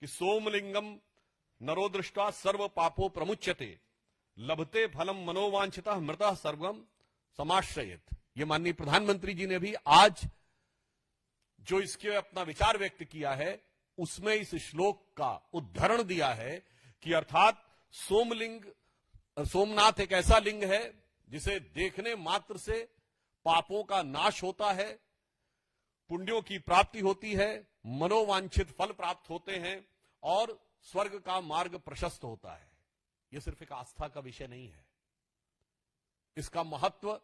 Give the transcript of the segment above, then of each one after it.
कि सोमलिंगम नरोदृष्टा सर्व पापो प्रमुच्यते, लभते फलम मनोवांछितः मृतः सर्वम समाश्रयेत। ये माननीय प्रधानमंत्री जी ने भी आज जो इसके अपना विचार व्यक्त किया है उसमें इस श्लोक का उद्धरण दिया है कि अर्थात सोमनाथ एक ऐसा लिंग है जिसे देखने मात्र से पापों का नाश होता है, पुण्यों की प्राप्ति होती है, मनोवांछित फल प्राप्त होते हैं और स्वर्ग का मार्ग प्रशस्त होता है। यह सिर्फ एक आस्था का विषय नहीं है, इसका महत्व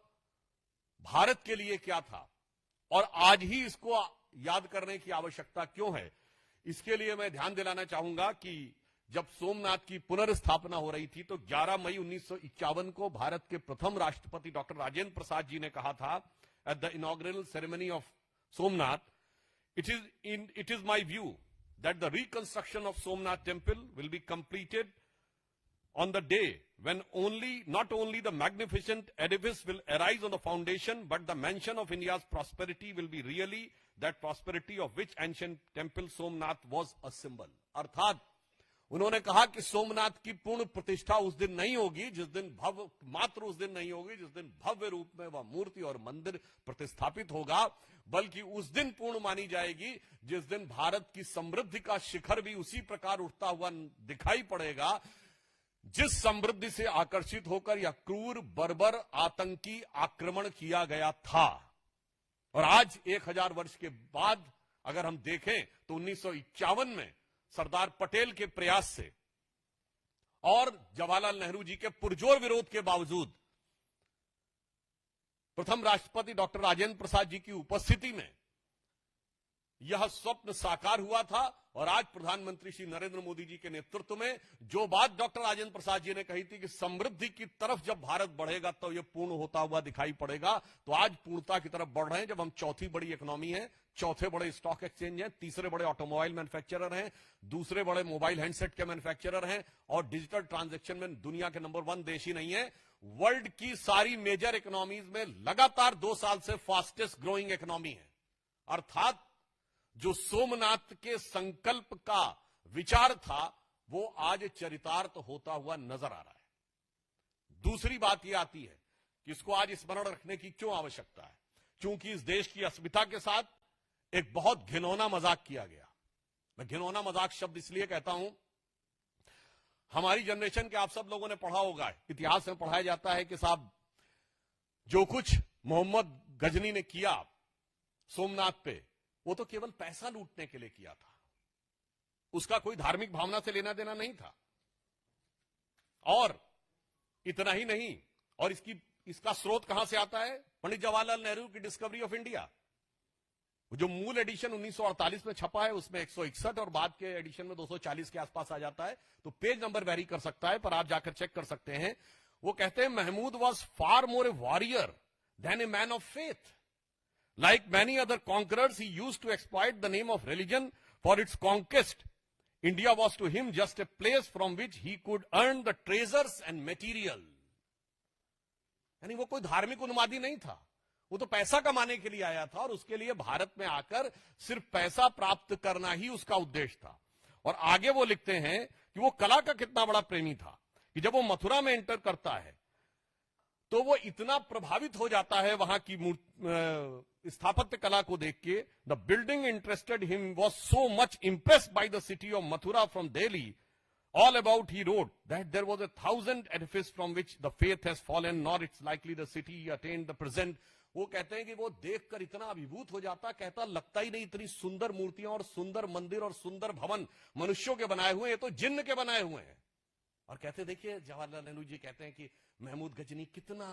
भारत के लिए क्या था और आज ही इसको याद करने की आवश्यकता क्यों है, इसके लिए मैं ध्यान दिलाना चाहूंगा कि जब सोमनाथ की पुनर्स्थापना हो रही थी तो 11 मई 1951 को भारत के प्रथम राष्ट्रपति डॉक्टर राजेंद्र प्रसाद जी ने कहा था at the inaugural ceremony of Somnath, it is my view that the reconstruction of Somnath temple will be completed on the day when not only the magnificent edifice will arise on the foundation, but the mansion of India's prosperity will be really that prosperity of which ancient temple Somnath was a symbol. अर्थात उन्होंने कहा कि सोमनाथ की पूर्ण प्रतिष्ठा उस दिन नहीं होगी जिस दिन उस दिन नहीं होगी जिस दिन भव्य रूप में वह मूर्ति और मंदिर प्रतिस्थापित होगा, बल्कि उस दिन पूर्ण मानी जाएगी जिस दिन भारत की समृद्धि का शिखर भी उसी प्रकार उठता हुआ दिखाई पड़ेगा जिस समृद्धि से आकर्षित होकर यह क्रूर बर्बर आतंकी आक्रमण किया गया था। और आज 1000 वर्ष के बाद अगर हम देखें तो 1951 में सरदार पटेल के प्रयास से और जवाहरलाल नेहरू जी के पुरजोर विरोध के बावजूद प्रथम राष्ट्रपति डॉक्टर राजेंद्र प्रसाद जी की उपस्थिति में यह स्वप्न साकार हुआ था। और आज प्रधानमंत्री श्री नरेंद्र मोदी जी के नेतृत्व में जो बात डॉक्टर राजेंद्र प्रसाद जी ने कही थी कि समृद्धि की तरफ जब भारत बढ़ेगा तो यह पूर्ण होता हुआ दिखाई पड़ेगा, तो आज पूर्णता की तरफ बढ़ रहे हैं। जब हम चौथी बड़ी इकोनॉमी है, चौथे बड़े स्टॉक एक्सचेंज हैं, तीसरे बड़े ऑटोमोबाइल मैन्युफैक्चरर हैं, दूसरे बड़े मोबाइल हैंडसेट के मैन्युफैक्चरर हैं और डिजिटल ट्रांजैक्शन में दुनिया के नंबर 1 देश ही नहीं है, वर्ल्ड की सारी मेजर इकोनॉमीज में लगातार 2 साल से फास्टेस्ट ग्रोइंग इकोनॉमी है। अर्थात जो सोमनाथ के संकल्प का विचार था वो आज चरितार्थ होता हुआ नजर आ रहा है। दूसरी बात यह आती है कि इसको आज स्मरण रखने की क्यों आवश्यकता है, क्योंकि इस देश की अस्मिता के साथ एक बहुत घिनौना मजाक किया गया। मैं घिनौना मजाक शब्द इसलिए कहता हूं, हमारी जनरेशन के आप सब लोगों ने पढ़ा होगा, इतिहास में पढ़ाया जाता है कि साहब जो कुछ मोहम्मद गजनी ने किया सोमनाथ पे वो तो केवल पैसा लूटने के लिए किया था, उसका कोई धार्मिक भावना से लेना देना नहीं था। और इतना ही नहीं, और इसका स्रोत कहां से आता है, पंडित जवाहरलाल नेहरू की डिस्कवरी ऑफ इंडिया। जो मूल एडिशन 1948 में छपा है उसमें 161 और बाद के एडिशन में 240 के आसपास आ जाता है, तो पेज नंबर वेरी कर सकता है पर आप जाकर चेक कर सकते हैं। वो कहते हैं Mahmud was far more a warrior than a man of faith. Like many other conquerors, he used to exploit the name of religion for its conquest. India was to him just a place from which he could earn the treasures and material. यानी वो कोई धार्मिक उन्मादी नहीं था, वो तो पैसा कमाने के लिए आया था और उसके लिए भारत में आकर सिर्फ पैसा प्राप्त करना ही उसका उद्देश्य था। और आगे वो लिखते हैं कि वो कला का कितना बड़ा प्रेमी था कि जब वो मथुरा में एंटर करता है तो वो इतना प्रभावित हो जाता है वहां की स्थापत्य कला को देख के। The building interested him was so much impressed by the city of Mathura from Delhi. All about he wrote that there was 1,000 edifices from which the faith has fallen, nor it's likely the city attained the present. वो कहते हैं कि वो देखकर इतना अभिभूत हो जाता, कहता लगता ही नहीं इतनी सुंदर मूर्तियां और सुंदर मंदिर और सुंदर भवन मनुष्यों के बनाए हुए, ये तो जिन्न के बनाए हुए हैं। और कहते देखिए जवाहरलाल नेहरू जी कहते हैं कि महमूद गजनी कितना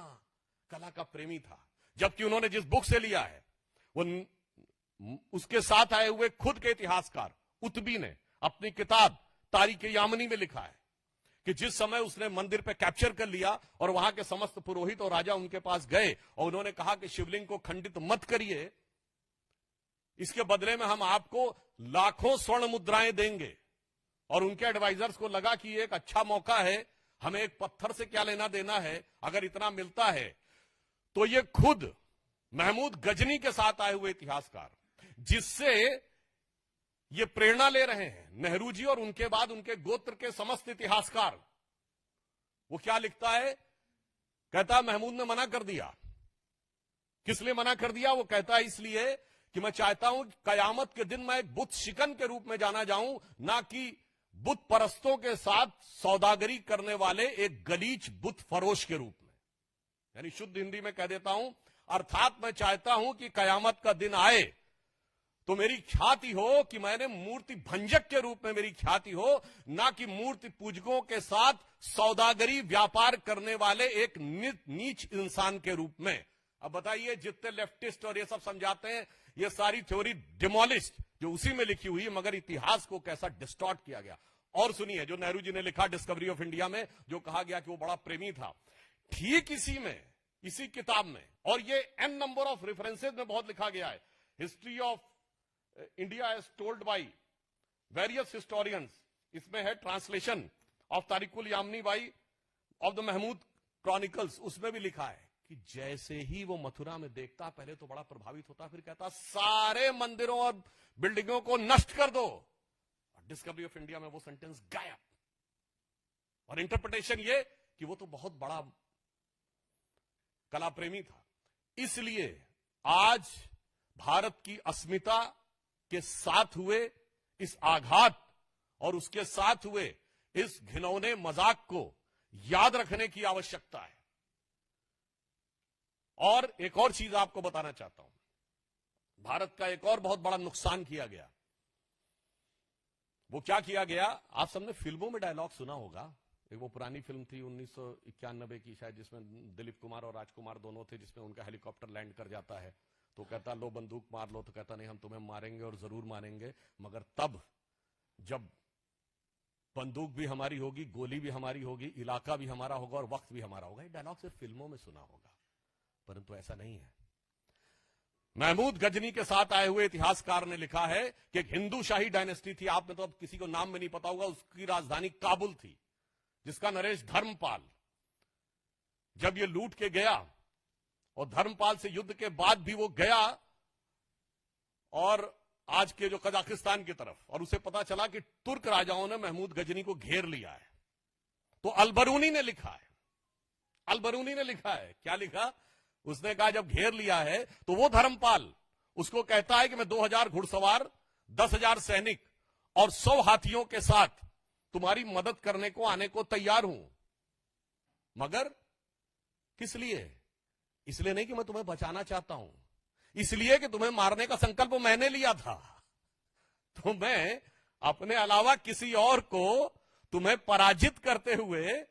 कला का प्रेमी था, जबकि उन्होंने जिस बुक से लिया है वो उसके साथ आए हुए खुद के इतिहासकार उतबी ने अपनी किताब तारीख यामनी में लिखा है कि जिस समय उसने मंदिर पे कैप्चर कर लिया और वहां के समस्त पुरोहित और राजा उनके पास गए और उन्होंने कहा कि शिवलिंग को खंडित मत करिए, इसके बदले में हम आपको लाखों स्वर्ण मुद्राएं देंगे। और उनके एडवाइजर्स को लगा कि ये एक अच्छा मौका है, हमें एक पत्थर से क्या लेना देना है, अगर इतना मिलता है तो ये खुद महमूद गजनी के साथ आए हुए इतिहासकार, जिससे ये प्रेरणा ले रहे हैं नेहरू जी और उनके बाद उनके गोत्र के समस्त इतिहासकार। वो क्या लिखता है, कहता महमूद ने मना कर दिया। किस लिए मना कर दिया? वो कहता है इसलिए कि मैं चाहता हूं कि कयामत के दिन मैं एक बुत शिकन के रूप में जाना जाऊं, ना कि बुत परस्तों के साथ सौदागरी करने वाले एक गलीच बुत फरोश के रूप में। यानी शुद्ध हिंदी में कह देता हूं, अर्थात मैं चाहता हूं कि कयामत का दिन आए तो मेरी ख्याति हो कि मैंने मूर्ति भंजक के रूप में मेरी ख्याति हो, ना कि मूर्ति पूजकों के साथ सौदागरी व्यापार करने वाले एक नीच इंसान के रूप में। अब बताइए, जितने लेफ्टिस्ट और ये सब समझाते हैं, ये सारी थ्योरी डिमोलिश्ड जो उसी में लिखी हुई है, मगर इतिहास को कैसा डिस्टॉर्ट किया गया। और सुनिए, जो नेहरू जी ने लिखा डिस्कवरी ऑफ इंडिया में, जो कहा गया कि वो बड़ा प्रेमी था, ठीक इसी में, इसी किताब में, और ये एन नंबर ऑफ रेफरेंसेज में बहुत लिखा गया है, history of India as told by various historians, इसमें है translation of Tarikul Yamini by of the Mahmud chronicles, उसमें भी लिखा है कि जैसे ही वो मथुरा में देखता, पहले तो बड़ा प्रभावित होता, फिर कहता सारे मंदिरों और बिल्डिंगों को नष्ट कर दो। डिस्कवरी ऑफ इंडिया में वो सेंटेंस गायब। और इंटरप्रिटेशन ये कि वो तो बहुत बड़ा कला प्रेमी था। इसलिए आज भारत की अस्मिता के साथ हुए इस आघात और उसके साथ हुए इस घिनौने मजाक को याद रखने की आवश्यकता है। और एक और चीज आपको बताना चाहता हूं, भारत का एक और बहुत बड़ा नुकसान किया गया। वो क्या किया गया? आप सबने फिल्मों में डायलॉग सुना होगा। एक वो पुरानी फिल्म थी 1991 की शायद, जिसमें दिलीप कुमार और राजकुमार दोनों थे, जिसमें उनका हेलीकॉप्टर लैंड कर जाता है, तो कहता लो बंदूक मार लो, तो कहता नहीं हम तुम्हें मारेंगे और जरूर मारेंगे, मगर तब जब बंदूक भी हमारी होगी, गोली भी हमारी होगी, इलाका भी हमारा होगा और वक्त भी हमारा होगा। ये डायलॉग सिर्फ फिल्मों में सुना होगा, परंतु ऐसा नहीं है। महमूद गजनी के साथ आए हुए इतिहासकार ने लिखा है कि एक हिंदू शाही डायनेस्टी थी, आप में तो अब किसी को नाम में नहीं पता होगा, उसकी राजधानी काबुल थी, जिसका नरेश धर्मपाल जब ये लूट के गया, और धर्मपाल से युद्ध के बाद भी वो गया और आज के जो कजाकिस्तान की तरफ, और उसे पता चला कि तुर्क राजाओं ने महमूद गजनी को घेर लिया है, तो अलबरूनी ने लिखा है, अलबरूनी ने लिखा है, क्या लिखा? उसने कहा जब घेर लिया है तो वो धर्मपाल उसको कहता है कि मैं 2000 घुड़सवार, 10,000 सैनिक और 100 हाथियों के साथ तुम्हारी मदद करने को आने को तैयार हूं, मगर किस लिए? इसलिए नहीं कि मैं तुम्हें बचाना चाहता हूं, इसलिए कि तुम्हें मारने का संकल्प मैंने लिया था, तो मैं अपने अलावा किसी और को तुम्हें पराजित करते हुए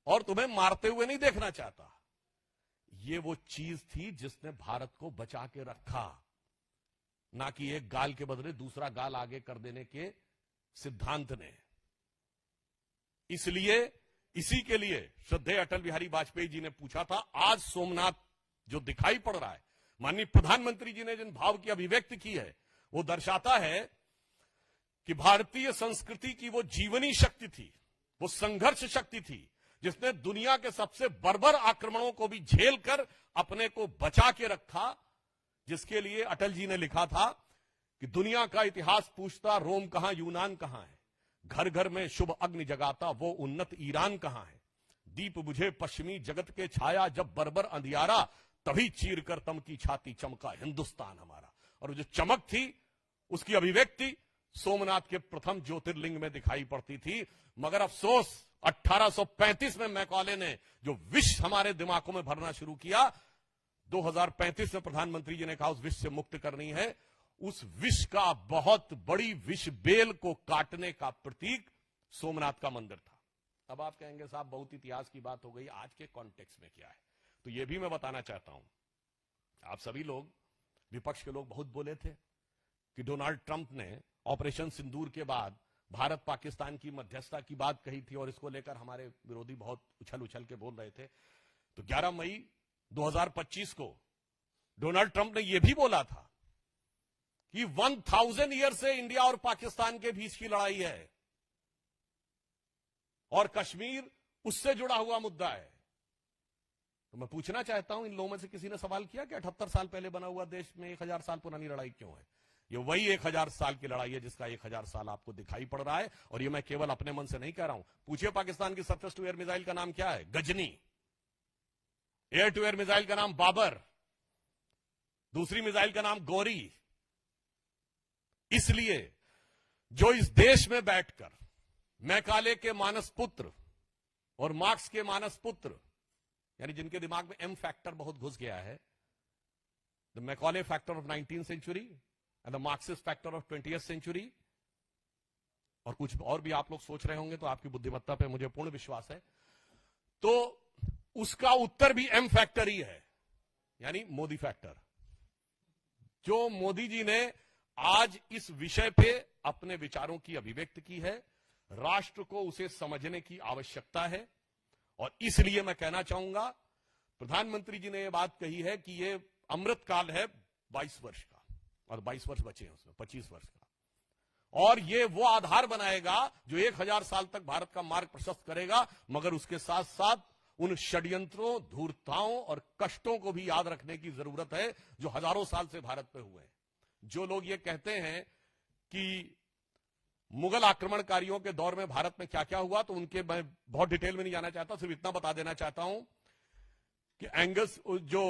और तुम्हें मारते हुए नहीं देखना चाहता। ये वो चीज थी जिसने भारत को बचा के रखा, ना कि एक गाल के बदले दूसरा गाल आगे कर देने के सिद्धांत ने। इसलिए इसी के लिए श्रद्धेय अटल बिहारी वाजपेयी जी ने पूछा था, आज सोमनाथ जो दिखाई पड़ रहा है, माननीय प्रधानमंत्री जी ने जिन भाव की अभिव्यक्ति की है, वो दर्शाता है कि भारतीय संस्कृति की वो जीवनी शक्ति थी, वो संघर्ष शक्ति थी, जिसने दुनिया के सबसे बर्बर आक्रमणों को भी झेल कर अपने को बचा के रखा, जिसके लिए अटल जी ने लिखा था कि दुनिया का इतिहास पूछता रोम कहां, यूनान कहां है, घर घर में शुभ अग्नि जगाता वो उन्नत ईरान कहां है, दीप बुझे पश्चिमी जगत के छाया जब बर्बर अंधियारा, तभी चीर कर तम की छाती चमका हिंदुस्तान हमारा। और जो चमक थी उसकी अभिव्यक्ति सोमनाथ के प्रथम ज्योतिर्लिंग में दिखाई पड़ती थी। मगर अफसोस 1835 में मैकॉले ने जो विष हमारे दिमागों में भरना शुरू किया, 2035 में प्रधानमंत्री जी ने कहा उस विष से मुक्त करनी है, उस विष का बहुत बड़ी विष बेल को काटने का प्रतीक सोमनाथ का मंदिर था। अब आप कहेंगे साहब बहुत इतिहास की बात हो गई, आज के कॉन्टेक्स्ट में क्या है? तो यह भी मैं बताना चाहता हूं, आप सभी लोग, विपक्ष के लोग बहुत बोले थे कि डोनाल्ड ट्रंप ने ऑपरेशन सिंदूर के बाद भारत पाकिस्तान की मध्यस्थता की बात कही थी, और इसको लेकर हमारे विरोधी बहुत उछल उछल के बोल रहे थे। तो 11 मई 2025 को डोनाल्ड ट्रंप ने यह भी बोला था कि 1000 ईयर से इंडिया और पाकिस्तान के बीच की लड़ाई है, और कश्मीर उससे जुड़ा हुआ मुद्दा है। तो मैं पूछना चाहता हूं, इन लोगों में से किसी ने सवाल किया कि 78 साल पहले बना हुआ देश में 1000 साल पुरानी लड़ाई क्यों है? ये वही 1000 साल की लड़ाई है जिसका 1000 साल आपको दिखाई पड़ रहा है। और ये मैं केवल अपने मन से नहीं कह रहा हूं। पूछिए पाकिस्तान की सरफेस टू एयर मिसाइल का नाम क्या है? Ghazni. Air to air missile का नाम बाबर। दूसरी मिसाइल का नाम गौरी। इसलिए जो इस देश में बैठकर मैकाले के मानस पुत्र और मार्क्स के मानस पुत्र, यानी जिनके दिमाग में एम फैक्टर बहुत घुस गया है, the Macaulay factor of 19th century and the Marxist factor of 20th century, और कुछ और भी आप लोग सोच रहे होंगे, तो आपकी बुद्धिमत्ता पे मुझे पूर्ण विश्वास है। तो उसका उत्तर भी एम फैक्टर ही है, यानी मोदी फैक्टर। जो मोदी जी ने आज इस विषय पे अपने विचारों की अभिव्यक्ति की है, राष्ट्र को उसे समझने की आवश्यकता है। और इसलिए मैं कहना चाहूंगा, प्रधानमंत्री जी ने यह बात कही है कि यह अमृत काल है 22 वर्ष का, और 22 वर्ष बचे हैं उसमें, 25 वर्ष का, और यह वो आधार बनाएगा जो 1000 साल तक भारत का मार्ग प्रशस्त करेगा। मगर उसके साथ साथ उन षड्यंत्रों, धूर्तताओं और कष्टों को भी याद रखने की जरूरत है जो हजारों साल से भारत पे हुए हैं। जो लोग ये कहते हैं कि मुगल आक्रमणकारियों के दौर में भारत में क्या क्या हुआ, तो उनके मैं बहुत डिटेल में नहीं जाना चाहता, सिर्फ इतना बता देना चाहता हूं कि एंगस, जो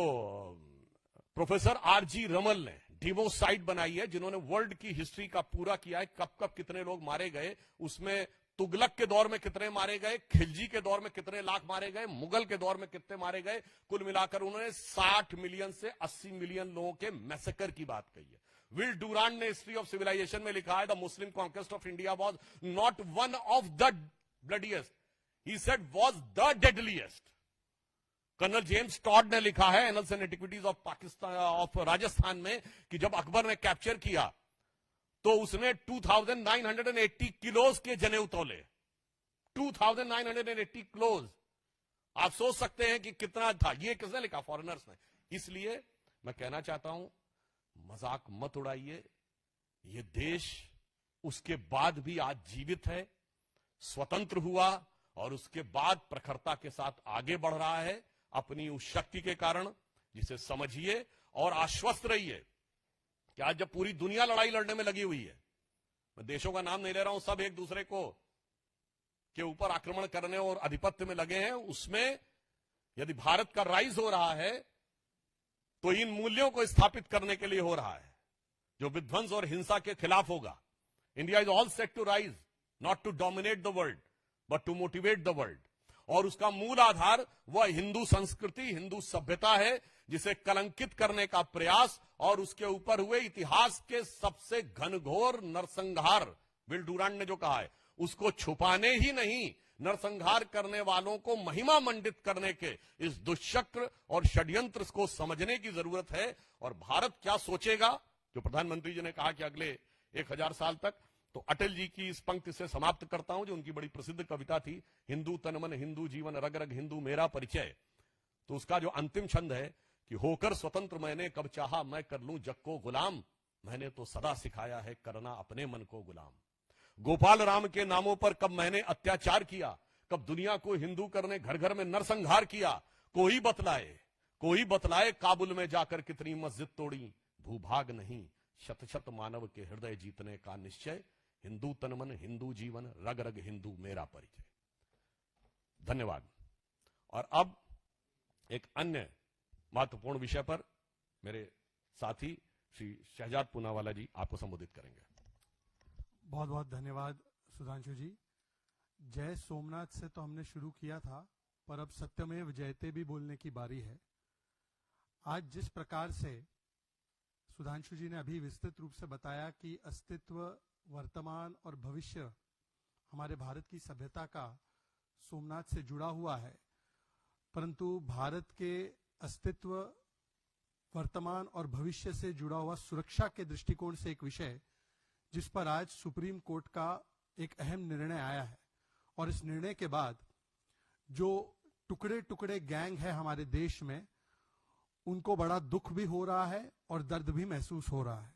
प्रोफेसर आरजी रमल ने डिवोसाइट बनाई है, जिन्होंने वर्ल्ड की हिस्ट्री का पूरा किया है, कब कब कितने लोग मारे गए, उसमें तुगलक के दौर में कितने मारे गए, खिलजी के दौर में कितने लाख मारे गए, मुगल के दौर में कितने मारे गए, कुल मिलाकर उन्होंने 60 मिलियन से 80 मिलियन लोगों के मैसेकर की बात कही है। विल डूरांड ने हिस्ट्री ऑफ सिविलाइजेशन में लिखा है, the Muslim conquest of India was not one of the bloodiest, he said was the deadliest. Colonel James Tod ने लिखा है annals and antiquities of Pakistan of Rajasthan में कि जब अकबर ने कैप्चर किया तो उसने 2980 किलोज के जनेऊ तोले, 2980 किलोज। आप सोच सकते हैं कि कितना था। ये किसने लिखा? फॉरेनर्स ने। इसलिए मैं कहना चाहता हूं, मजाक मत उड़ाइए। ये देश उसके बाद भी आज जीवित है, स्वतंत्र हुआ और उसके बाद प्रखरता के साथ आगे बढ़ रहा है अपनी उस शक्ति के कारण, जिसे समझिए और आश्वस्त रहिए कि आज जब पूरी दुनिया लड़ाई लड़ने में लगी हुई है, मैं देशों का नाम नहीं ले रहा हूं, सब एक दूसरे को के ऊपर आक्रमण करने और आधिपत्य में लगे हैं, उसमें यदि भारत का राइज हो रहा है तो इन मूल्यों को स्थापित करने के लिए हो रहा है, जो विध्वंस और हिंसा के खिलाफ होगा। India is all set to rise, not to dominate the world but to motivate the world. और उसका मूल आधार वह हिंदू संस्कृति, हिंदू सभ्यता है, जिसे कलंकित करने का प्रयास और उसके ऊपर हुए इतिहास के सबसे घनघोर नरसंहार, विल डूरांड ने जो कहा है, उसको छुपाने ही नहीं, नरसंहार करने वालों को महिमा मंडित करने के इस दुष्चक्र और षड्यंत्र को समझने की जरूरत है। और भारत क्या सोचेगा, जो प्रधानमंत्री जी ने कहा कि अगले 1000 साल तक, तो अटल जी की इस पंक्ति से समाप्त करता हूं, जो उनकी बड़ी प्रसिद्ध कविता थी, हिंदू तन मन हिंदू जीवन, रग रग हिंदू मेरा परिचय। तो उसका जो अंतिम छंद है कि होकर स्वतंत्र मैंने कब चाहा मैं कर लूं जग को गुलाम, मैंने तो सदा सिखाया है करना अपने मन को गुलाम। गोपाल राम के नामों पर कब मैंने अत्याचार किया, कब दुनिया को हिंदू करने घर घर में नरसंहार किया, कोई बतलाए काबुल में जाकर कितनी मस्जिद तोड़ी, भूभाग नहीं शत शत मानव के हृदय जीतने का निश्चय, हिंदू तन मन हिंदू जीवन, रग रग हिंदू मेरा परिचय। धन्यवाद। और अब एक अन्य महत्वपूर्ण विषय पर मेरे साथी श्री शहजाद पूनावाला जी आपको संबोधित करेंगे। बहुत बहुत धन्यवाद सुधांशु जी। जय सोमनाथ से तो हमने शुरू किया था, पर अब सत्यमेव जयते भी बोलने की बारी है। आज जिस प्रकार से सुधांशु जी ने अभी विस्तृत रूप से बताया कि अस्तित्व, वर्तमान और भविष्य हमारे भारत की सभ्यता का सोमनाथ से जुड़ा हुआ है, परंतु भारत के अस्तित्व, वर्तमान और भविष्य से जुड़ा हुआ सुरक्षा के दृष्टिकोण से एक विषय जिस पर आज सुप्रीम कोर्ट का एक अहम निर्णय आया है। और इस निर्णय के बाद जो टुकड़े टुकड़े गैंग है हमारे देश में, उनको बड़ा दुख भी हो रहा है और दर्द भी महसूस हो रहा है।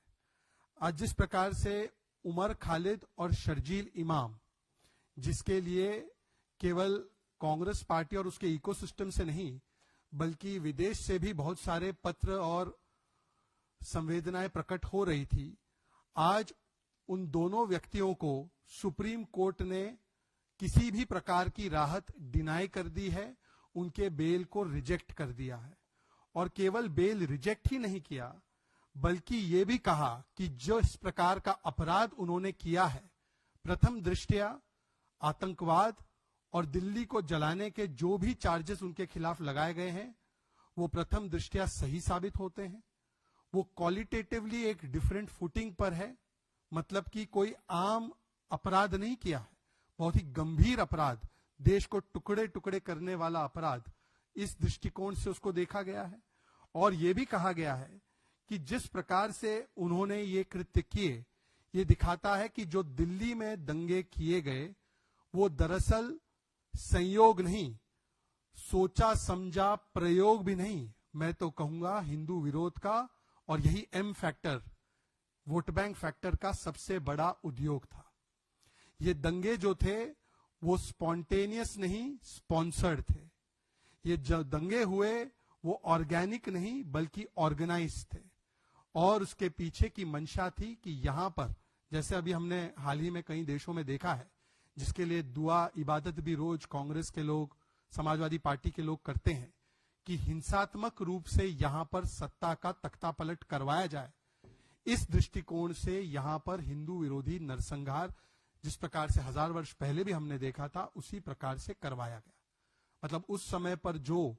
आज जिस प्रकार से उमर खालिद और शर्जील इमाम, जिसके लिए केवल कांग्रेस पार्टी और उसके इकोसिस्टम से नहीं बल्कि विदेश से भी बहुत सारे पत्र और संवेदनाएं प्रकट हो रही थी, आज उन दोनों व्यक्तियों को सुप्रीम कोर्ट ने किसी भी प्रकार की राहत डिनाई कर दी है, उनके बेल को रिजेक्ट कर दिया है। और केवल बेल रिजेक्ट ही नहीं किया, बल्कि ये भी कहा कि जो इस प्रकार का अपराध उन्होंने किया है, प्रथम दृष्टया आतंकवाद और दिल्ली को जलाने के जो भी चार्जेस उनके खिलाफ लगाए गए हैं, वो प्रथम दृष्टया सही साबित होते हैं। वो क्वालिटेटिवली एक डिफरेंट फुटिंग पर है, मतलब कि कोई आम अपराध नहीं किया है, बहुत ही गंभीर अपराध, देश को टुकड़े टुकड़े करने वाला अपराध, इस दृष्टिकोण से उसको देखा गया है। और यह भी कहा गया है कि जिस प्रकार से उन्होंने ये कृत्य किए, ये दिखाता है कि जो दिल्ली में दंगे किए गए वो दरअसल संयोग नहीं, सोचा समझा प्रयोग भी नहीं, मैं तो कहूंगा हिंदू विरोध का, और यही M factor, vote bank factor का सबसे बड़ा उद्योग था। ये दंगे जो थे वो स्पॉन्टेनियस नहीं, स्पॉन्सर्ड थे। ये जो दंगे हुए वो ऑर्गेनिक नहीं बल्कि ऑर्गेनाइज थे, और उसके पीछे की मंशा थी कि यहां पर, जैसे अभी हमने हाल ही में कई देशों में देखा है, जिसके लिए दुआ इबादत भी रोज कांग्रेस के लोग, समाजवादी पार्टी के लोग करते हैं, कि हिंसात्मक रूप से यहां पर सत्ता का तख्ता पलट करवाया जाए। इस दृष्टिकोण से यहां पर हिंदू विरोधी नरसंहार जिस प्रकार से 1000 वर्ष पहले भी हमने देखा था, उसी प्रकार से करवाया गया। मतलब उस समय पर जो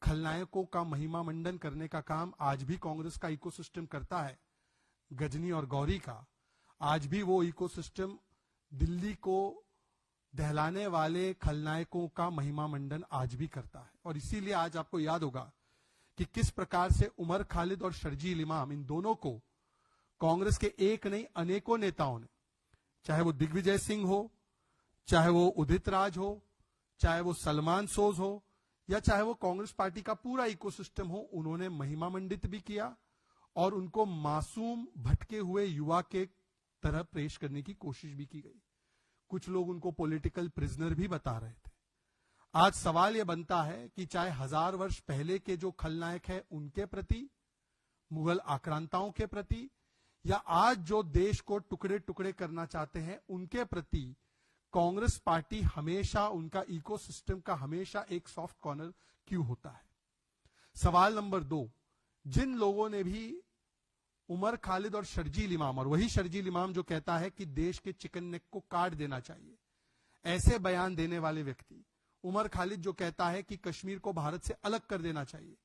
खलनायकों का महिमा मंडन करने का काम आज भी कांग्रेस का इकोसिस्टम करता है, गजनी और गौरी का, आज भी वो इकोसिस्टम दिल्ली को दहलाने वाले खलनायकों का महिमा मंडन आज भी करता है। और इसीलिए आज आपको याद होगा कि किस प्रकार से उमर खालिद और शर्जील इमाम, इन दोनों को कांग्रेस के एक नहीं अनेकों नेताओं ने, चाहे वो दिग्विजय सिंह हो, चाहे वो उदित राज हो, चाहे वो सलमान सोज हो, या चाहे वो कांग्रेस पार्टी का पूरा इकोसिस्टम हो, उन्होंने महिमा मंडित भी किया और उनको मासूम भटके हुए युवा के तरह पेश करने की कोशिश भी की गई। कुछ लोग उनको पॉलिटिकल प्रिजनर भी बता रहे थे। आज सवाल यह बनता है कि चाहे 1000 वर्ष पहले के जो खलनायक है उनके प्रति, मुगल आक्रांताओं के प्रति, या आज जो देश को टुकड़े टुकड़े करना चाहते हैं उनके प्रति, कांग्रेस पार्टी हमेशा, उनका इकोसिस्टम का हमेशा एक सॉफ्ट कॉर्नर क्यों होता है। सवाल नंबर 2, जिन लोगों ने भी उमर खालिद और शर्जील इमाम, और वही शर्जील इमाम जो कहता है कि देश के चिकन नेक को काट देना चाहिए, ऐसे बयान देने वाले व्यक्ति, उमर खालिद जो कहता है कि कश्मीर को भारत से अलग कर देना चाहिए,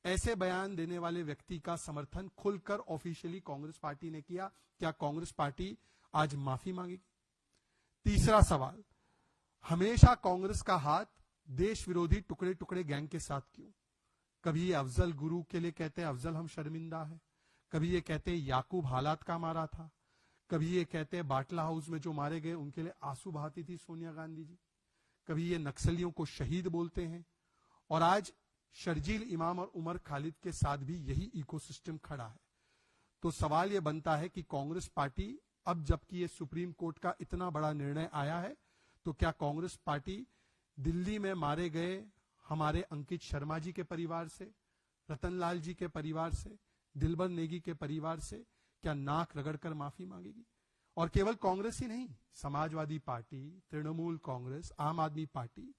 ऐसे बयान देने वाले व्यक्ति का समर्थन खुलकर ऑफिशियली कांग्रेस पार्टी ने किया। क्या कांग्रेस पार्टी आज माफी मांगेगी? तीसरा सवाल, हमेशा कांग्रेस का हाथ देश विरोधी टुकड़े टुकड़े गैंग के साथ क्यों? कभी ये अफजल गुरु के लिए कहते हैं अफजल हम शर्मिंदा है, कभी ये कहते हैं याकूब हालात का मारा था, कभी ये कहते हैं बाटला हाउस में जो मारे गए उनके लिए आंसू बहाती थी सोनिया गांधी जी, कभी ये नक्सलियों को शहीद बोलते हैं, और आज शर्जील इमाम और उमर खालिद के साथ भी यही इकोसिस्टम खड़ा है। तो सवाल यह बनता है कि कांग्रेस पार्टी, अब जबकि ये सुप्रीम कोर्ट का इतना बड़ा निर्णय आया है, तो क्या कांग्रेस पार्टी दिल्ली में मारे गए हमारे अंकित शर्मा जी के परिवार से, रतनलाल जी के परिवार से, दिलबर नेगी के परिवार से क्या नाक रगड़कर माफी मांगेगी? और केवल कांग्रेस ही नहीं, समाजवादी पार्टी, तृणमूल कांग्रेस, आम आदमी पार्टी,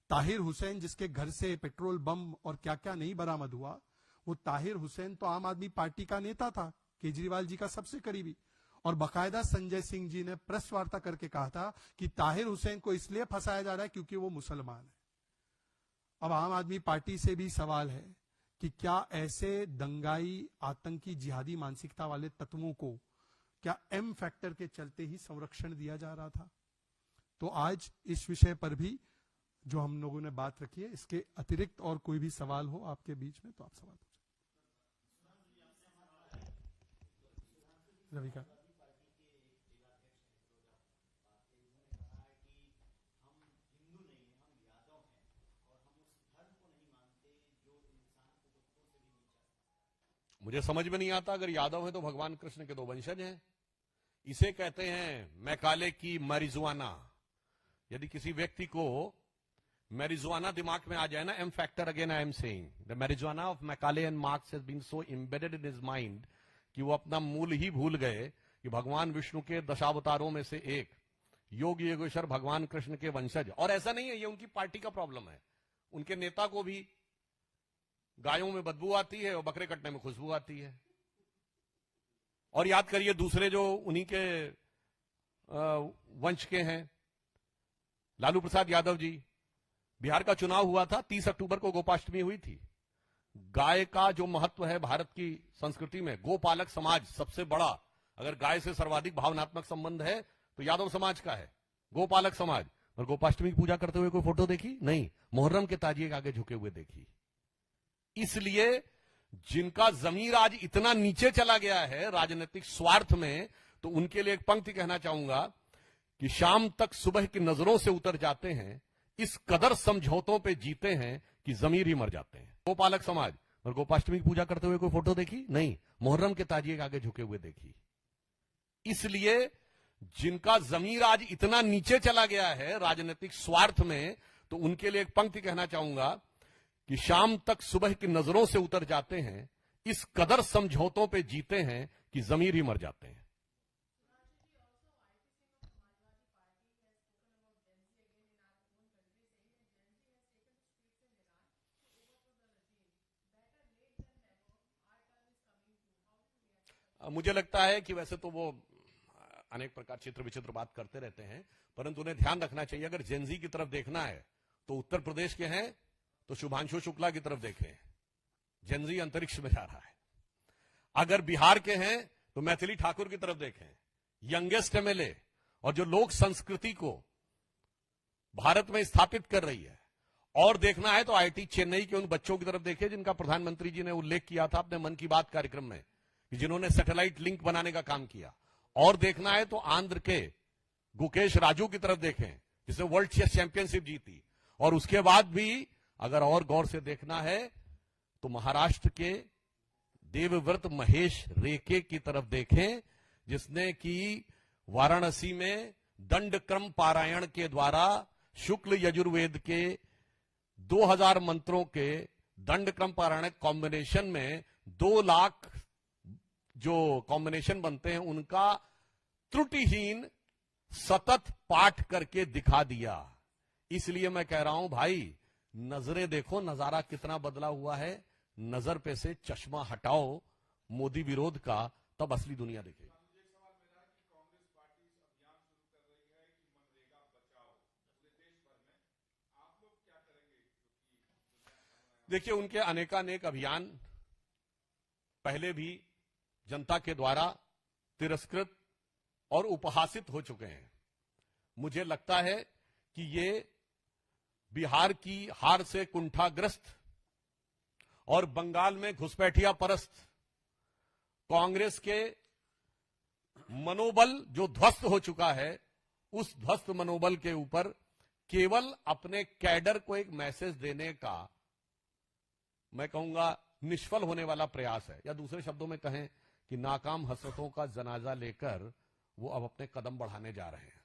ताहिर हुसैन जिसके घर से पेट्रोल बम और क्या क्या नहीं बरामद हुआ, वो ताहिर हुसैन तो आम आदमी पार्टी का नेता था, केजरीवाल जी का सबसे करीबी, और बकायदा संजय सिंह जी ने प्रेस वार्ता करके कहा था कि ताहिर हुसैन को इसलिए फंसाया जा रहा है क्योंकि वो मुसलमान है। अब आम आदमी पार्टी से भी सवाल है कि क्या ऐसे दंगाई, आतंकी, जिहादी मानसिकता वाले तत्वों को क्या एम फैक्टर के चलते ही संरक्षण दिया जा रहा था? तो आज इस विषय पर भी जो हम लोगों ने बात रखी है, इसके अतिरिक्त और कोई भी सवाल हो आपके बीच में तो आप सवाल पूछें। रवि का मुझे समझ में नहीं आता, अगर यादव है तो भगवान कृष्ण के 2 वंशज हैं। इसे कहते हैं मैकाले की मैरिजुआना। यदि किसी व्यक्ति को मैरिजुआना दिमाग में आ जाए ना, M factor, again I am saying, the marijuana of Macaulay and Marx has been so embedded in his mind कि वो अपना मूल ही भूल गए कि भगवान विष्णु के दशावतारों में से एक योग योगेश्वर भगवान कृष्ण के वंशज, और ऐसा नहीं है ये उनकी पार्टी का प्रॉब्लम है, उनके नेता को भी गायों में बदबू आती है और बकरे कटने में खुशबू आती है। और याद करिए दूसरे जो उन्हीं के वंश के हैं, लालू प्रसाद यादव जी, बिहार का चुनाव हुआ था, 30 अक्टूबर को गोपाष्टमी हुई थी। गाय का जो महत्व है भारत की संस्कृति में, गोपालक समाज सबसे बड़ा, अगर गाय से सर्वाधिक भावनात्मक संबंध है तो यादव समाज का है, गोपालक समाज। और गोपाष्टमी की पूजा करते हुए कोई फोटो देखी? नहीं। मुहर्रम के ताजिए के आगे झुके हुए देखी। इसलिए जिनका जमीर आज इतना नीचे चला गया है राजनीतिक स्वार्थ में, तो उनके लिए एक पंक्ति कहना चाहूंगा कि शाम तक सुबह की नजरों से उतर जाते हैं, इस कदर समझौतों पे जीते हैं कि जमीर ही मर जाते हैं। गोपालक समाज। और गोपाष्टमी की पूजा करते हुए कोई फोटो देखी? नहीं। मुहर्रम के ताजिए के आगे झुके हुए देखी। इसलिए जिनका जमीर आज इतना नीचे चला गया है राजनीतिक स्वार्थ में, तो उनके लिए एक पंक्ति कहना चाहूंगा कि शाम तक सुबह की नजरों से उतर जाते हैं, इस कदर समझौतों पे जीते हैं कि जमीर ही मर जाते हैं। मुझे लगता है कि वैसे तो वो अनेक प्रकार चित्र विचित्र बात करते रहते हैं, परंतु उन्हें ध्यान रखना चाहिए, अगर जेनजी की तरफ देखना है तो उत्तर प्रदेश के हैं तो शुभांशु शुक्ला की तरफ देखें, जेनजी अंतरिक्ष में जा रहा है। अगर बिहार के हैं तो मैथिली ठाकुर की तरफ देखें, यंगेस्ट एमएलए, और जो लोक संस्कृति को भारत में स्थापित कर रही है। और देखना है तो आईआईटी चेन्नई के उन बच्चों की तरफ देखें जिनका प्रधानमंत्री जी ने उल्लेख किया था अपने मन की बात कार्यक्रम में, कि जिन्होंने सैटेलाइट लिंक बनाने का काम किया। और देखना है तो आंध्र के गुकेश राजू की तरफ देखें, जिसने वर्ल्ड चेस चैंपियनशिप जीती। और उसके बाद भी अगर और गौर से देखना है तो महाराष्ट्र के देवव्रत महेश रेके की तरफ देखें, जिसने कि वाराणसी में दंडक्रम पारायण के द्वारा शुक्ल यजुर्वेद के 2000 मंत्रों के दंडक्रम पारायण कॉम्बिनेशन में 2 लाख जो कॉम्बिनेशन बनते हैं उनका त्रुटिहीन सतत पाठ करके दिखा दिया। इसलिए मैं कह रहा हूं भाई, नजरें देखो, नजारा कितना बदला हुआ है। नजर पे से चश्मा हटाओ मोदी विरोध का, तब असली दुनिया देखेगी। देखिए, उनके अनेकानेक अभियान पहले भी जनता के द्वारा तिरस्कृत और उपहासित हो चुके हैं। मुझे लगता है कि ये बिहार की हार से कुंठाग्रस्त और बंगाल में घुसपैठिया परस्त कांग्रेस के मनोबल जो ध्वस्त हो चुका है, उस ध्वस्त मनोबल के ऊपर केवल अपने कैडर को एक मैसेज देने का, मैं कहूंगा, निष्फल होने वाला प्रयास है। या दूसरे शब्दों में कहें कि नाकाम हसरतों का जनाजा लेकर वो अब अपने कदम बढ़ाने जा रहे हैं।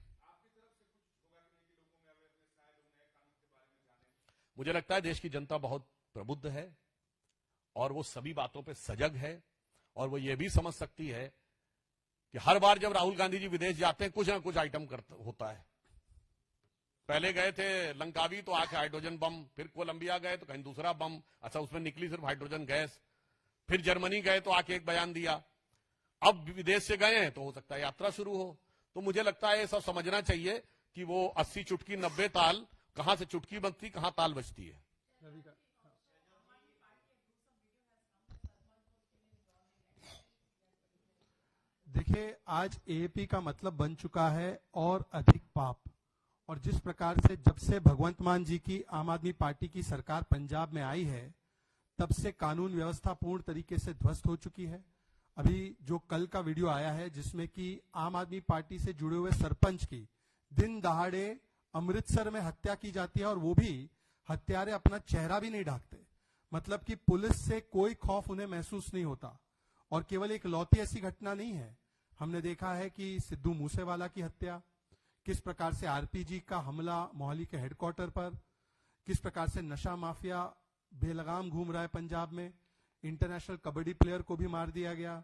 मुझे लगता है देश की जनता बहुत प्रबुद्ध है और वो सभी बातों पे सजग है, और वो ये भी समझ सकती है कि हर बार जब राहुल गांधी जी विदेश जाते हैं कुछ ना कुछ आइटम होता है। पहले गए थे लंकावी तो आके हाइड्रोजन बम, फिर कोलंबिया गए तो कहीं दूसरा बम, अच्छा उसमें निकली सिर्फ हाइड्रोजन गैस, फिर जर्मनी गए तो आके एक बयान दिया, अब विदेश से गए हैं तो हो सकता है यात्रा शुरू हो। तो मुझे लगता है ये सब समझना चाहिए कि वो 80 चुटकी 90 ताल, कहां से चुटकी बनती, कहां ताल बजती है। देखिए, आज एएपी का मतलब बन चुका है और अधिक पाप। और जिस प्रकार से जब से भगवंत मान जी की आम आदमी पार्टी की सरकार पंजाब में आई है, तब से कानून व्यवस्था पूर्ण तरीके से ध्वस्त हो चुकी है। अभी जो कल का वीडियो आया है जिसमें कि आम आदमी पार्टी से जुड़े हुए सरपंच की दिन दहाड़े अमृतसर में हत्या की जाती है, और वो भी हत्यारे अपना चेहरा भी नहीं ढाकते। मतलब कि पुलिस से कोई खौफ उन्हें महसूस नहीं होता। और केवल एक लौती ऐसी घटना नहीं है, हमने देखा है कि सिद्धू मूसेवाला की हत्या, किस प्रकार से आरपीजी का हमला मोहाली के हेडक्वार्टर पर, किस प्रकार से नशा माफिया बेलगाम घूम रहा है पंजाब में, इंटरनेशनल कबड्डी प्लेयर को भी मार दिया गया,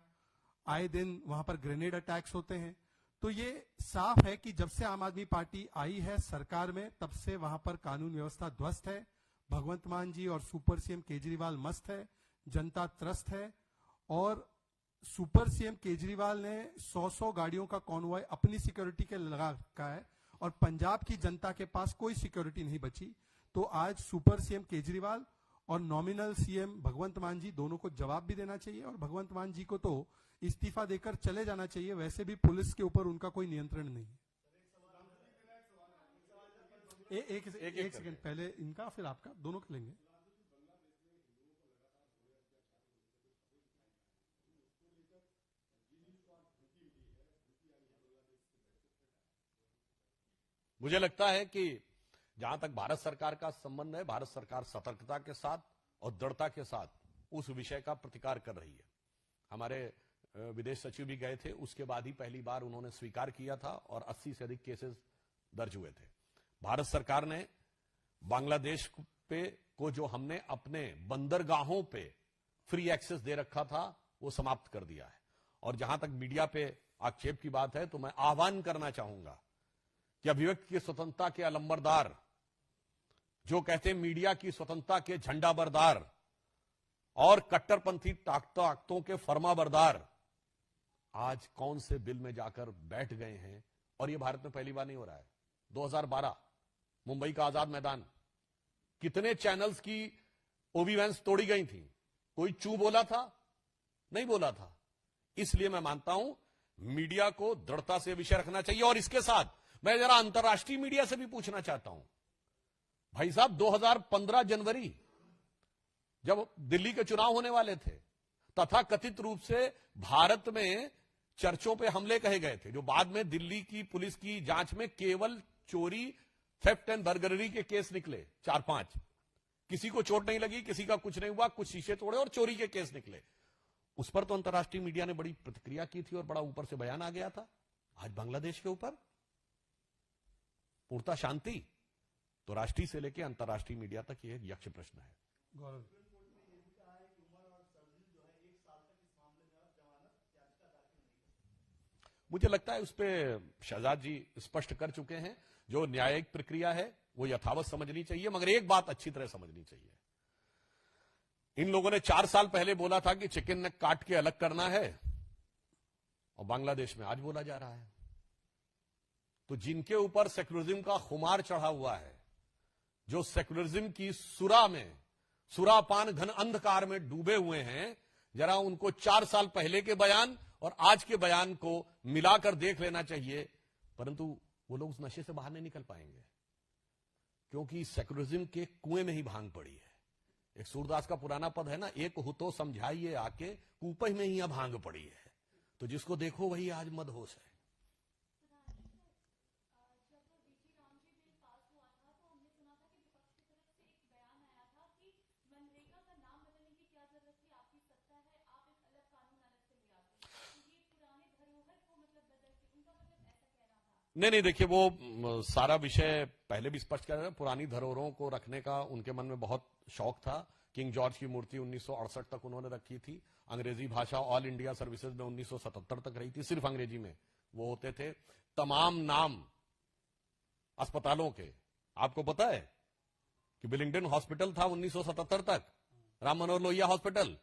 आए दिन वहां पर ग्रेनेड अटैक्स होते हैं। तो ये साफ है कि जब से आम आदमी पार्टी आई है सरकार में, तब से वहां पर कानून व्यवस्था ध्वस्त है। भगवंत मान जी और सुपर सीएम केजरीवाल मस्त है, जनता त्रस्त है। और सुपर सीएम केजरीवाल ने 100 गाड़ियों का कॉन्वॉय अपनी सिक्योरिटी के लगा रखा है और पंजाब की जनता के पास कोई सिक्योरिटी नहीं बची। तो आज सुपर सीएम केजरीवाल और नॉमिनल सीएम भगवंत मान जी दोनों को जवाब भी देना चाहिए, और भगवंत मान जी को तो इस्तीफा देकर चले जाना चाहिए। वैसे भी पुलिस के ऊपर उनका कोई नियंत्रण नहीं है। एक सेकंड, पहले इनका फिर आपका, दोनों के लेंगे। मुझे लगता है कि जहां तक भारत सरकार का संबंध है, भारत सरकार सतर्कता के साथ और दृढ़ता के साथ उस विषय का प्रतिकार कर रही है। हमारे विदेश सचिव भी गए थे, उसके बाद ही पहली बार उन्होंने स्वीकार किया था और 80 से अधिक केसेस दर्ज हुए थे। भारत सरकार ने बांग्लादेश पे को जो हमने अपने बंदरगाहों पे फ्री एक्सेस दे रखा था, वो समाप्त कर दिया है। और जहां तक मीडिया पे आक्षेप की बात है, तो मैं आह्वान करना चाहूंगा कि अभिव्यक्ति की स्वतंत्रता के अलंबरदार, जो कहते हैं मीडिया की स्वतंत्रता के झंडा बरदार और कट्टरपंथी ताकतों के फरमाबरदार, आज कौन से बिल में जाकर बैठ गए हैं। और यह भारत में पहली बार नहीं हो रहा है। 2012 मुंबई का आजाद मैदान, कितने चैनल्स की ओबी वैन्स तोड़ी गई थी, कोई चू बोला था? नहीं बोला था। इसलिए मैं मानता हूं मीडिया को दृढ़ता से विषय रखना चाहिए। और इसके साथ मैं जरा अंतर्राष्ट्रीय मीडिया से भी पूछना चाहता हूं, भाई साहब 2015 जनवरी जब दिल्ली के चुनाव होने वाले थे, तथा कथित रूप से भारत में चर्चों पे हमले कहे गए थे, जो बाद में दिल्ली की पुलिस की जांच में केवल चोरी, थेफ्ट एंड बर्गलरी के केस निकले 4-5। किसी को चोट नहीं लगी, किसी का कुछ नहीं हुआ, कुछ शीशे तोड़े और चोरी के केस निकले। उस पर तो अंतर्राष्ट्रीय मीडिया ने बड़ी प्रतिक्रिया की थी और बड़ा ऊपर से बयान आ गया था। आज बांग्लादेश के ऊपर पूर्णतः शांति। तो राष्ट्रीय से लेकर अंतर्राष्ट्रीय मीडिया तक यह एक यक्ष प्रश्न है। गौरव, मुझे लगता है उस पर शहजाद जी स्पष्ट कर चुके हैं। जो न्यायिक प्रक्रिया है वो यथावत समझनी चाहिए, मगर एक बात अच्छी तरह समझनी चाहिए। इन लोगों ने 4 साल पहले बोला था कि चिकन नेक काट के अलग करना है, और बांग्लादेश में आज बोला जा रहा है। तो जिनके ऊपर सेक्युलरिज्म का खुमार चढ़ा हुआ है, जो सेक्युलरिज्म की सुरापान घन अंधकार में डूबे हुए हैं, जरा उनको 4 साल पहले के बयान और आज के बयान को मिलाकर देख लेना चाहिए। परंतु वो लोग उस नशे से बाहर नहीं निकल पाएंगे, क्योंकि सेक्युलरिज्म के कुएं में ही भांग पड़ी है। एक सूरदास का पुराना पद है ना, एक हो तो समझाइए आके, कूपे में ही भांग पड़ी है। तो जिसको देखो वही आज मदहोश है। नहीं, देखिए वो सारा विषय पहले भी स्पष्ट कर रहे हैं। पुरानी धरोहरों को रखने का उनके मन में बहुत शौक था। किंग जॉर्ज की मूर्ति 1968 तक उन्होंने रखी थी। अंग्रेजी भाषा ऑल इंडिया सर्विसेज में 1977 तक रही थी, सिर्फ अंग्रेजी में वो होते थे। तमाम नाम अस्पतालों के आपको पता है कि विलिंगडन हॉस्पिटल था 1977 तक, राम मनोहर लोहिया हॉस्पिटल।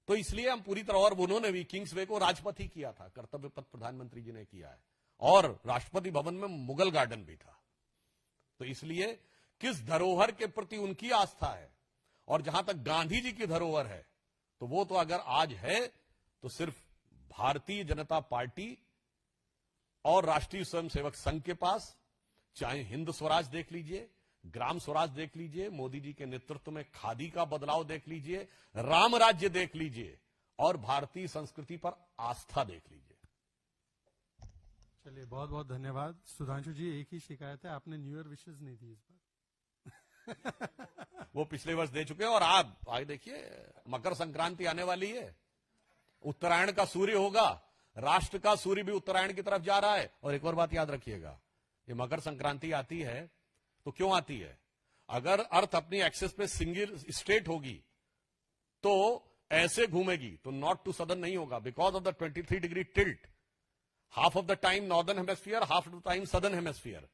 तो इसलिए हम पूरी तरह, और उन्होंने भी किंग्सवे को राजपथ ही किया था, कर्तव्य पथ प्रधानमंत्री जी ने किया है, और राष्ट्रपति भवन में मुगल गार्डन भी था। तो इसलिए किस धरोहर के प्रति उनकी आस्था है, और जहां तक गांधी जी की धरोहर है, तो वो तो अगर आज है तो सिर्फ भारतीय जनता पार्टी और राष्ट्रीय स्वयंसेवक संघ के पास। चाहे हिंद स्वराज देख लीजिए, ग्राम स्वराज देख लीजिए, मोदी जी के नेतृत्व में खादी का बदलाव देख लीजिए, राम राज्य देख लीजिए, और भारतीय संस्कृति पर आस्था देख लीजिए। चलिए, बहुत बहुत धन्यवाद। सुधांशु जी, एक ही शिकायत है, आपने न्यू ईयर विशेष नहीं दी इस बार। वो पिछले वर्ष दे चुके हैं। और आप आगे देखिए, मकर संक्रांति आने वाली है, उत्तरायण का सूर्य होगा, राष्ट्र का सूर्य भी उत्तरायण की तरफ जा रहा है। और एक और बात याद रखिएगा, ये मकर संक्रांति आती है तो क्यों आती है? अगर अर्थ अपनी एक्सेस पे सिंगल स्ट्रेट होगी तो ऐसे घूमेगी तो नॉर्थ टू सदर्न नहीं होगा, because of the 23 degree tilt, half of the time northern hemisphere, half of the time southern hemisphere,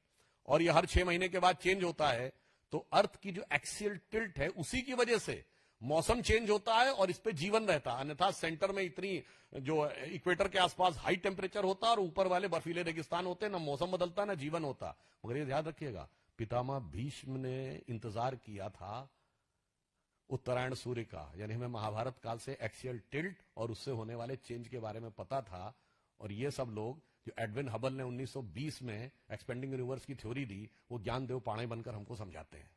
और ये हर 6 महीने के बाद चेंज होता है। तो अर्थ की जो एक्सियल टिल्ट है उसी की वजह से मौसम चेंज होता है और इस पे जीवन रहता है। अन्यथा सेंटर में इतनी जो इक्वेटर के आसपास हाई टेम्परेचर होता और ऊपर वाले बर्फीले रेगिस्तान होते, ना मौसम बदलता ना जीवन होता। मगर ये याद रखिएगा, पितामह भीष्म ने इंतजार किया था उत्तरायण सूर्य का, यानी हमें महाभारत काल से एक्सियल टिल्ट और उससे होने वाले चेंज के बारे में पता था। और ये सब लोग जो एडविन हबल ने 1920 में एक्सपेंडिंग यूनिवर्स की थ्योरी दी, वो ज्ञानदेव पाणे बनकर हमको समझाते हैं।